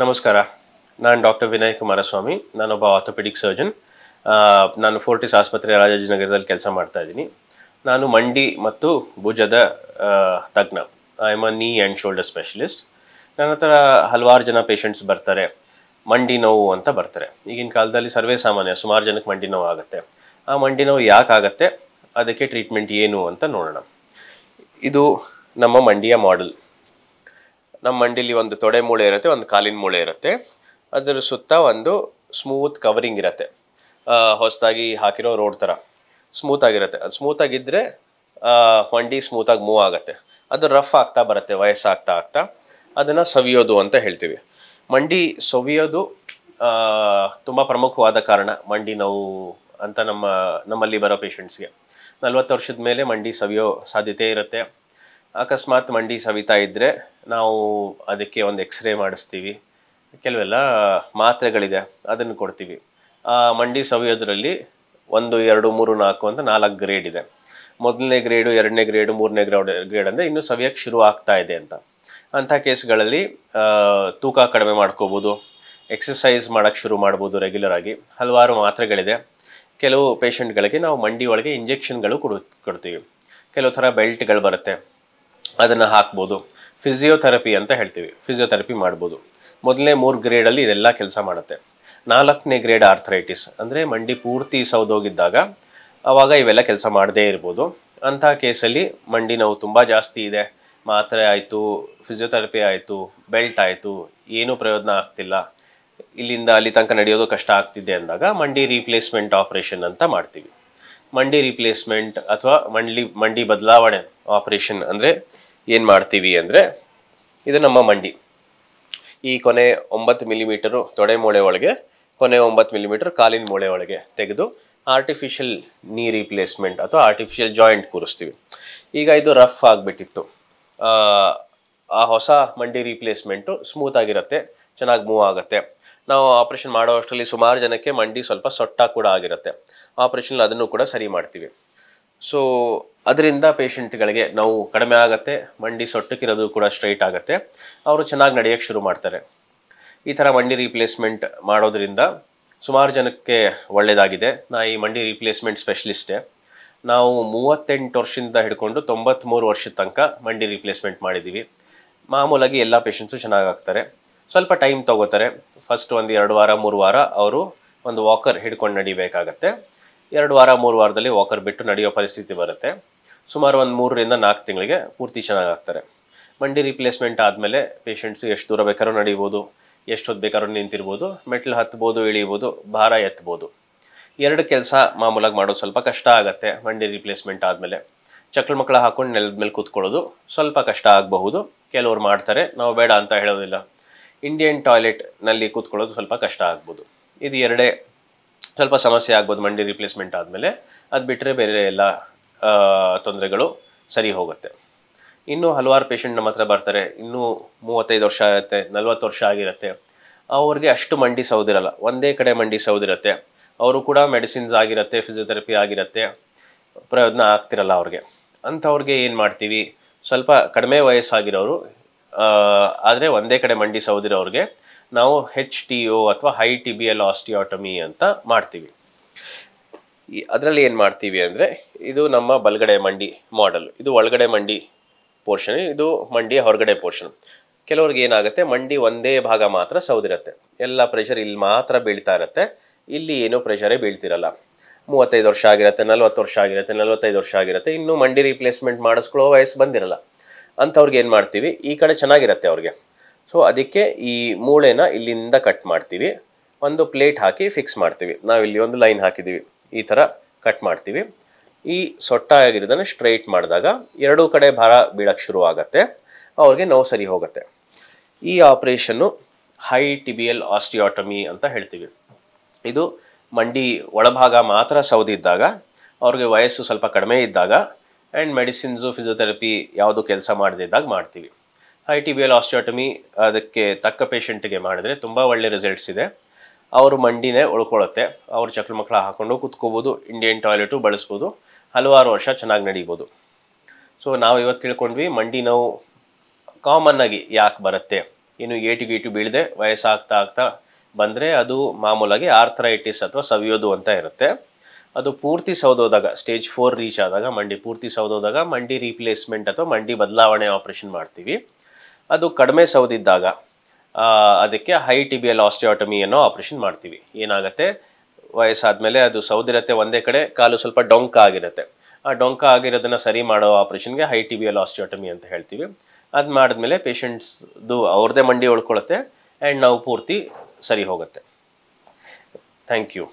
ನಮಸ್ಕಾರ. ನಾನು ಡಾಕ್ಟರ್ ವಿನಯ್ ಕುಮಾರಸ್ವಾಮಿ. ನಾನೊಬ್ಬ ಆರ್ಥೋಪೆಡಿಕ್ ಸರ್ಜನ್. ನಾನು ಫೋರ್ಟಿಸ್ ಆಸ್ಪತ್ರೆ ರಾಜಾಜಿನಗರದಲ್ಲಿ ಕೆಲಸ ಮಾಡ್ತಾ ಇದ್ದೀನಿ. ನಾನು ಮಂಡಿ ಮತ್ತು ಭುಜದ ತಜ್ಞ. ಐ ಆಮ್ ಅ ನೀ ಆ್ಯಂಡ್ ಶೋಲ್ಡರ್ ಸ್ಪೆಷಲಿಸ್ಟ್. ನನ್ನ ಹತ್ರ ಹಲವಾರು ಜನ ಪೇಷಂಟ್ಸ್ ಬರ್ತಾರೆ, ಮಂಡಿ ನೋವು ಅಂತ ಬರ್ತಾರೆ. ಈಗಿನ ಕಾಲದಲ್ಲಿ ಸರ್ವೇ ಸಾಮಾನ್ಯ, ಸುಮಾರು ಜನಕ್ಕೆ ಮಂಡಿ ನೋವು ಆಗುತ್ತೆ. ಆ ಮಂಡಿ ನೋವು ಯಾಕೆ ಆಗುತ್ತೆ, ಅದಕ್ಕೆ ಟ್ರೀಟ್ಮೆಂಟ್ ಏನು ಅಂತ ನೋಡೋಣ. ಇದು ನಮ್ಮ ಮಂಡಿಯ ಮಾಡೆಲ್. ನಮ್ಮ ಮಂಡಿಲಿ ಒಂದು ತೊಡೆ ಮೂಳೆ ಇರುತ್ತೆ, ಒಂದು ಕಾಲಿನ ಮೂಳೆ ಇರುತ್ತೆ. ಅದರ ಸುತ್ತ ಒಂದು ಸ್ಮೂತ್ ಕವರಿಂಗ್ ಇರುತ್ತೆ, ಹೊಸದಾಗಿ ಹಾಕಿರೋ ರೋಡ್ ಥರ ಸ್ಮೂತ್ ಆಗಿರುತ್ತೆ. ಅದು ಸ್ಮೂತಾಗಿದ್ದರೆ ಮಂಡಿ ಸ್ಮೂತಾಗಿ ಮೂವ್ ಆಗುತ್ತೆ. ಅದು ರಫ್ ಆಗ್ತಾ ಬರುತ್ತೆ ವಯಸ್ಸಾಗ್ತಾ ಆಗ್ತಾ. ಅದನ್ನು ಸವಿಯೋದು ಅಂತ ಹೇಳ್ತೀವಿ. ಮಂಡಿ ಸವಿಯೋದು ತುಂಬ ಪ್ರಮುಖವಾದ ಕಾರಣ ಮಂಡಿ ನೋವು ಅಂತ ನಮ್ಮಲ್ಲಿ ಬರೋ ಪೇಷಂಟ್ಸ್ಗೆ. 40 ವರ್ಷದ ಮೇಲೆ ಮಂಡಿ ಸವಿಯೋ ಸಾಧ್ಯತೆ ಇರುತ್ತೆ. ಅಕಸ್ಮಾತ್ ಮಂಡಿ ಸವಿತಾ ಇದ್ದರೆ ನಾವು ಅದಕ್ಕೆ ಒಂದು ಎಕ್ಸ್ರೇ ಮಾಡಿಸ್ತೀವಿ. ಕೆಲವೆಲ್ಲ ಮಾತ್ರೆಗಳಿದೆ, ಅದನ್ನು ಕೊಡ್ತೀವಿ. ಆ ಮಂಡಿ ಸವಿಯೋದ್ರಲ್ಲಿ 1, 2, 3, 4 ಅಂತ 4 ಗ್ರೇಡ್ ಇದೆ. ಮೊದಲನೇ ಗ್ರೇಡು, 2ನೇ ಗ್ರೇಡು, 3ನೇ ಗ್ರೇಡ್ ಅಂದರೆ ಇನ್ನೂ ಸವಿಯೋಕ್ಕೆ ಶುರು ಆಗ್ತಾ ಇದೆ ಅಂತ. ಅಂಥ ಕೇಸ್ಗಳಲ್ಲಿ ತೂಕ ಕಡಿಮೆ ಮಾಡ್ಕೋಬೋದು, ಎಕ್ಸಸೈಸ್ ಮಾಡೋಕ್ಕೆ ಶುರು ಮಾಡ್ಬೋದು ರೆಗ್ಯುಲರ್ ಆಗಿ. ಹಲವಾರು ಮಾತ್ರೆಗಳಿದೆ. ಕೆಲವು ಪೇಷಂಟ್ಗಳಿಗೆ ನಾವು ಮಂಡಿ ಒಳಗೆ ಇಂಜೆಕ್ಷನ್ಗಳು ಕೊಡ್ತೀವಿ. ಕೆಲವು ಥರ ಬೆಲ್ಟ್ಗಳು ಬರುತ್ತೆ, ಅದನ್ನು ಹಾಕ್ಬೋದು. ಫಿಸಿಯೋಥೆರಪಿ ಅಂತ ಹೇಳ್ತೀವಿ, ಫಿಸಿಯೋಥೆರಪಿ ಮಾಡ್ಬೋದು. ಮೊದಲನೇ 3 ಗ್ರೇಡಲ್ಲಿ ಇದೆಲ್ಲ ಕೆಲಸ ಮಾಡುತ್ತೆ. 4ನೇ ಗ್ರೇಡ್ ಆರ್ಥರೈಟಿಸ್ ಅಂದರೆ ಮಂಡಿ ಪೂರ್ತಿ ಸೌದೋಗಿದ್ದಾಗ ಆವಾಗ ಇವೆಲ್ಲ ಕೆಲಸ ಮಾಡದೇ ಇರ್ಬೋದು. ಅಂಥ ಕೇಸಲ್ಲಿ ಮಂಡಿ ನೋವು ತುಂಬ ಜಾಸ್ತಿ ಇದೆ, ಮಾತ್ರೆ ಆಯಿತು, ಫಿಸಿಯೋಥೆರಪಿ ಆಯಿತು, ಬೆಲ್ಟ್ ಆಯಿತು, ಏನೂ ಪ್ರಯೋಜನ ಆಗ್ತಿಲ್ಲ, ಇಲ್ಲಿಂದ ಅಲ್ಲಿ ತನಕ ನಡೆಯೋದು ಕಷ್ಟ ಆಗ್ತಿದೆ ಅಂದಾಗ ಮಂಡಿ ರೀಪ್ಲೇಸ್ಮೆಂಟ್ ಆಪ್ರೇಷನ್ ಅಂತ ಮಾಡ್ತೀವಿ. ಮಂಡಿ ರೀಪ್ಲೇಸ್ಮೆಂಟ್ ಅಥವಾ ಮಂಡಿ ಬದಲಾವಣೆ ಆಪ್ರೇಷನ್ ಅಂದರೆ ಏನು ಮಾಡ್ತೀವಿ ಅಂದರೆ, ಇದು ನಮ್ಮ ಮಂಡಿ ಈ ಕೊನೆ 9 ಮಿಲಿಮೀಟರು ತೊಡೆ ಮೂಳೆ ಒಳಗೆ, ಕೊನೆ 9 ಮಿಲಿಮೀಟರ್ ಕಾಲಿನ ಮೂಳೆ ಒಳಗೆ ತೆಗೆದು ಆರ್ಟಿಫಿಷಿಯಲ್ ನೀ ರೀಪ್ಲೇಸ್ಮೆಂಟ್ ಅಥವಾ ಆರ್ಟಿಫಿಷಿಯಲ್ ಜಾಯಿಂಟ್ ಕೂರಿಸ್ತೀವಿ. ಈಗ ಇದು ರಫ್ ಆಗಿಬಿಟ್ಟಿತ್ತು. ಆ ಹೊಸ ಮಂಡಿ ರೀಪ್ಲೇಸ್ಮೆಂಟು ಸ್ಮೂತ್ ಆಗಿರುತ್ತೆ, ಚೆನ್ನಾಗಿ ಮೂವ್ ಆಗುತ್ತೆ. ನಾವು ಆಪ್ರೇಷನ್ ಮಾಡೋ ಅಷ್ಟರಲ್ಲಿ ಸುಮಾರು ಜನಕ್ಕೆ ಮಂಡಿ ಸ್ವಲ್ಪ ಸೊಟ್ಟ ಕೂಡ ಆಗಿರುತ್ತೆ. ಆಪ್ರೇಷನ್ ಅದನ್ನು ಕೂಡ ಸರಿ ಮಾಡ್ತೀವಿ. ಸೊ ಅದರಿಂದ ಪೇಷಂಟ್ಗಳಿಗೆ ನೋವು ಕಡಿಮೆ ಆಗುತ್ತೆ, ಮಂಡಿ ಸೊಟ್ಟಕ್ಕಿರೋದು ಕೂಡ ಸ್ಟ್ರೈಟ್ ಆಗುತ್ತೆ, ಅವರು ಚೆನ್ನಾಗಿ ನಡೆಯೋಕ್ಕೆ ಶುರು ಮಾಡ್ತಾರೆ. ಈ ಥರ ಮಂಡಿ ರೀಪ್ಲೇಸ್ಮೆಂಟ್ ಮಾಡೋದ್ರಿಂದ ಸುಮಾರು ಜನಕ್ಕೆ ಒಳ್ಳೆಯದಾಗಿದೆ. ಈ ಮಂಡಿ ರೀಪ್ಲೇಸ್ಮೆಂಟ್ ಸ್ಪೆಷಲಿಸ್ಟೇ. ನಾವು 38 ವರ್ಷದಿಂದ ಹಿಡ್ಕೊಂಡು 93 ವರ್ಷದ ತನಕ ಮಂಡಿ ರೀಪ್ಲೇಸ್ಮೆಂಟ್ ಮಾಡಿದ್ದೀವಿ. ಮಾಮೂಲಾಗಿ ಎಲ್ಲ ಪೇಷಂಟ್ಸು ಚೆನ್ನಾಗಾಗ್ತಾರೆ. ಸ್ವಲ್ಪ ಟೈಮ್ ತೊಗೋತಾರೆ. ಫಸ್ಟ್ ಒಂದು 2 ವಾರ 3 ವಾರ ಅವರು ಒಂದು ವಾಕರ್ ಹಿಡ್ಕೊಂಡು ನಡಿಬೇಕಾಗತ್ತೆ. 2 ವಾರ 3 ವಾರದಲ್ಲಿ ವಾಕರ್ ಬಿಟ್ಟು ನಡೆಯೋ ಪರಿಸ್ಥಿತಿ ಬರುತ್ತೆ. ಸುಮಾರು ಒಂದು 3 ರಿಂದ 4 ತಿಂಗಳಿಗೆ ಪೂರ್ತಿ ಚೆನ್ನಾಗಾಗ್ತಾರೆ. ಮಂಡಿ ರೀಪ್ಲೇಸ್ಮೆಂಟ್ ಆದಮೇಲೆ ಪೇಷಂಟ್ಸು ಎಷ್ಟು ದೂರ ಬೇಕಾದ್ರೂ ನಡಿಬೋದು, ಎಷ್ಟು ಹೊತ್ತು ಬೇಕಾದ್ರೂ ನಿಂತಿರ್ಬೋದು, ಮೆಟ್ಲು ಹತ್ಬೋದು, ಇಳಿಬೋದು, ಭಾರ ಎತ್ಬೋದು. 2 ಕೆಲಸ ಮಾಮೂಲಾಗಿ ಮಾಡೋದು ಸ್ವಲ್ಪ ಕಷ್ಟ ಆಗುತ್ತೆ. ಮಂಡಿ ರೀಪ್ಲೇಸ್ಮೆಂಟ್ ಆದಮೇಲೆ ಚಕ್ಳ ಮಕ್ಕಳ ಹಾಕೊಂಡು ನೆಲದ ಮೇಲೆ ಕೂತ್ಕೊಳ್ಳೋದು ಸ್ವಲ್ಪ ಕಷ್ಟ ಆಗಬಹುದು. ಕೆಲವ್ರು ಮಾಡ್ತಾರೆ, ನಾವು ಬೇಡ ಅಂತ ಹೇಳೋದಿಲ್ಲ. ಇಂಡಿಯನ್ ಟಾಯ್ಲೆಟ್ನಲ್ಲಿ ಕೂತ್ಕೊಳ್ಳೋದು ಸ್ವಲ್ಪ ಕಷ್ಟ ಆಗ್ಬೋದು. ಇದು 2 ಸ್ವಲ್ಪ ಸಮಸ್ಯೆ ಆಗ್ಬೋದು ಮಂಡಿ ರೀಪ್ಲೇಸ್ಮೆಂಟ್ ಆದಮೇಲೆ. ಅದು ಬಿಟ್ಟರೆ ಬೇರೆ ಎಲ್ಲ ತೊಂದರೆಗಳು ಸರಿ ಹೋಗುತ್ತೆ. ಇನ್ನೂ ಹಲವಾರು ಪೇಷಂಟ್ ನಮ್ಮ ಹತ್ರ ಬರ್ತಾರೆ, ಇನ್ನೂ 35 ವರ್ಷ ಆಗುತ್ತೆ, 40 ವರ್ಷ ಆಗಿರುತ್ತೆ. ಅವ್ರಿಗೆ ಅಷ್ಟು ಮಂಡಿ ಸೌದಿರಲ್ಲ, ಒಂದೇ ಕಡೆ ಮಂಡಿ ಸೌದಿರುತ್ತೆ. ಅವರು ಕೂಡ ಮೆಡಿಸಿನ್ಸ್ ಆಗಿರುತ್ತೆ, ಫಿಸಿಯೋಥೆರಪಿ ಆಗಿರುತ್ತೆ, ಪ್ರಯೋಜನ ಆಗ್ತಿರಲ್ಲ ಅವ್ರಿಗೆ. ಅಂಥವ್ರಿಗೆ ಏನು ಮಾಡ್ತೀವಿ, ಸ್ವಲ್ಪ ಕಡಿಮೆ ವಯಸ್ಸಾಗಿರೋರು ಆದರೆ ಒಂದೇ ಕಡೆ ಮಂಡಿ ಸೌದಿರೋರಿಗೆ ನಾವು HTO ಅಥವಾ ಹೈ ಟಿಬಿಯಲ್ ಆಸ್ಟಿಯೋಟಮಿ ಅಂತ ಮಾಡ್ತೀವಿ. ಅದರಲ್ಲಿ ಏನು ಮಾಡ್ತೀವಿ ಅಂದರೆ, ಇದು ನಮ್ಮ ಬಲಗಡೆ ಮಂಡಿ ಮಾಡೆಲ್. ಇದು ಒಳಗಡೆ ಮಂಡಿ ಪೋರ್ಷನ್, ಇದು ಮಂಡಿಯ ಹೊರಗಡೆ ಪೋರ್ಷನ್. ಕೆಲವ್ರಿಗೆ ಏನಾಗುತ್ತೆ, ಮಂಡಿ ಒಂದೇ ಭಾಗ ಮಾತ್ರ ಸೌದಿರುತ್ತೆ, ಎಲ್ಲ ಪ್ರೆಷರ್ ಇಲ್ಲಿ ಮಾತ್ರ ಬೀಳ್ತಾ ಇರುತ್ತೆ, ಇಲ್ಲಿ ಏನೂ ಪ್ರೆಷರೇ ಬೀಳ್ತಿರಲ್ಲ. 35 ವರ್ಷ ಆಗಿರುತ್ತೆ, 40 ವರ್ಷ ಆಗಿರುತ್ತೆ, 45 ವರ್ಷ ಆಗಿರುತ್ತೆ, ಇನ್ನೂ ಮಂಡಿ ರೀಪ್ಲೇಸ್ಮೆಂಟ್ ಮಾಡಿಸ್ಕೊಳ್ಳೋ ವಯಸ್ಸು ಬಂದಿರಲ್ಲ. ಅಂಥವ್ರಿಗೆ ಏನು ಮಾಡ್ತೀವಿ, ಈ ಕಡೆ ಚೆನ್ನಾಗಿರುತ್ತೆ ಅವ್ರಿಗೆ. ಸೊ ಅದಕ್ಕೆ ಈ ಮೂಳೆನ ಇಲ್ಲಿಂದ ಕಟ್ ಮಾಡ್ತೀವಿ, ಒಂದು ಪ್ಲೇಟ್ ಹಾಕಿ ಫಿಕ್ಸ್ ಮಾಡ್ತೀವಿ. ನಾವಿಲ್ಲಿ ಒಂದು ಲೈನ್ ಹಾಕಿದ್ದೀವಿ, ಈ ಥರ ಕಟ್ ಮಾಡ್ತೀವಿ. ಈ ಸೊಟ್ಟ ಆಗಿರೋದನ್ನು ಸ್ಟ್ರೈಟ್ ಮಾಡಿದಾಗ 2 ಕಡೆ ಭಾರ ಬೀಳಕ್ಕೆ ಶುರು ಆಗುತ್ತೆ, ಅವ್ರಿಗೆ ನೋವು ಸರಿ ಹೋಗುತ್ತೆ. ಈ ಆಪ್ರೇಷನ್ನು ಹೈ ಟಿಬಿಯಲ್ ಆಸ್ಟಿಯೋಟಮಿ ಅಂತ ಹೇಳ್ತೀವಿ. ಇದು ಮಂಡಿ ಒಳಭಾಗ ಮಾತ್ರ ಸೌದಿದ್ದಾಗ, ಅವ್ರಿಗೆ ವಯಸ್ಸು ಸ್ವಲ್ಪ ಕಡಿಮೆ ಇದ್ದಾಗ ಆ್ಯಂಡ್ ಮೆಡಿಸಿನ್ಸು ಫಿಸಿಯೋಥೆರಪಿ ಯಾವುದು ಕೆಲಸ ಮಾಡದಿದ್ದಾಗ ಮಾಡ್ತೀವಿ. ಹೈ ಟಿಬಿಯಲ್ ಆಸ್ಟಿಯೋಟಮಿ ಅದಕ್ಕೆ ತಕ್ಕ ಪೇಷಂಟಿಗೆ ಮಾಡಿದ್ರೆ ತುಂಬ ಒಳ್ಳೆ ರಿಸಲ್ಟ್ಸ್ ಇದೆ. ಅವರು ಮಂಡಿನೇ ಉಳ್ಕೊಳ್ಳುತ್ತೆ, ಅವ್ರು ಚಕ್ಳ ಮಕ್ಕಳ ಹಾಕೊಂಡು ಕೂತ್ಕೋಬೋದು, ಇಂಡಿಯನ್ ಟಾಯ್ಲೆಟು ಬಳಸ್ಬೋದು, ಹಲವಾರು ವರ್ಷ ಚೆನ್ನಾಗಿ ನಡೀಬೋದು. ಸೊ ನಾವು ಇವತ್ತು ತಿಳ್ಕೊಂಡ್ವಿ ಮಂಡಿ ನೋವು ಕಾಮನ್ ಆಗಿ ಯಾಕೆ ಬರುತ್ತೆ ಇನ್ನು ಏಟು ಬೀಳದೆ ವಯಸ್ಸಾಗ್ತಾ ಆಗ್ತಾ ಬಂದರೆ ಅದು ಮಾಮೂಲಾಗಿ ಆರ್ಥರೈಟಿಸ್ ಅಥವಾ ಸವಿಯೋದು ಅಂತ ಇರುತ್ತೆ. ಅದು ಪೂರ್ತಿ ಸೌದೋದಾಗ ಸ್ಟೇಜ್ 4 ರೀಚ್ ಆದಾಗ, ಮಂಡಿ ಪೂರ್ತಿ ಸೌದೋದಾಗ ಮಂಡಿ ರೀಪ್ಲೇಸ್ಮೆಂಟ್ ಅಥವಾ ಮಂಡಿ ಬದಲಾವಣೆ ಆಪ್ರೇಷನ್ ಮಾಡ್ತೀವಿ. ಅದು ಕಡಿಮೆ ಸೌದಿದ್ದಾಗ ಅದಕ್ಕೆ ಹೈ ಟಿಬಿಯಲ್ ಆಸ್ಟಿಯೋಟಮಿ ಅನ್ನೋ ಆಪ್ರೇಷನ್ ಮಾಡ್ತೀವಿ. ಏನಾಗುತ್ತೆ, ವಯಸ್ಸಾದ್ಮೇಲೆ ಅದು ಸೌದಿರತ್ತೆ ಒಂದೇ ಕಡೆ, ಕಾಲು ಸ್ವಲ್ಪ ಡೊಂಕ ಆಗಿರುತ್ತೆ. ಆ ಡೊಂಕ ಆಗಿರೋದನ್ನ ಸರಿ ಮಾಡೋ ಆಪ್ರೇಷನ್ಗೆ ಹೈ ಟಿಬಿಯಲ್ ಆಸ್ಟಿಯೋಟಮಿ ಅಂತ ಹೇಳ್ತೀವಿ. ಅದು ಮಾಡಿದ್ಮೇಲೆ ಪೇಷಂಟ್ಸ್ದು ಅವ್ರದ್ದೇ ಮಂಡಿ ಉಳ್ಕೊಳುತ್ತೆ ಆ್ಯಂಡ್ ನಾವು ಪೂರ್ತಿ ಸರಿ ಹೋಗುತ್ತೆ. Thank you.